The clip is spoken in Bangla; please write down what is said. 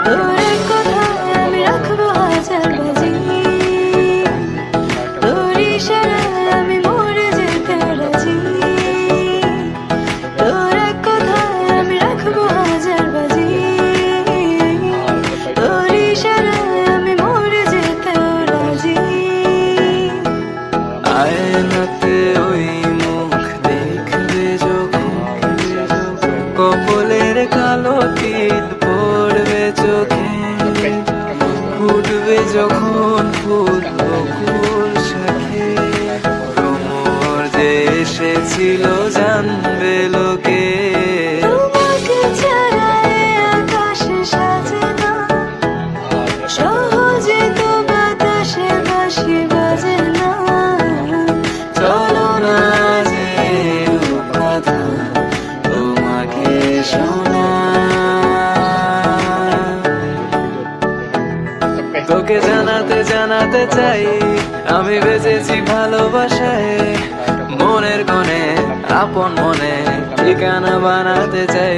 তোর কথায় আমি রাখবো হাজার বাজি, তোর ইশারায় আমি মরে যেতে রাজি। তোর কথায় আমি রাখবো হাজার বাজি, তোর ইশারায় আমি মরে যেতে রাজি। আয়নাতে ওই মুখ দেখবে যখন, কপালের কালো তিল পড়বে চোখে, ফুটবে যখন ফুল বকুল শাখে, ভ্রমর যে এসেছিল জানবে লোকে। তোমাকে ছাড়া এ আকাশ সাজে না, সহজে তো বাতাসে বাঁশি বাজে না। চলো না যে কথা তোমাকে শোনা, তোকে জানাতে জানাতে চাই আমি বেঁচেছি ভালোবাসায়, মনের কোণে আপন মনে ঠিকানা বানাতে চাই।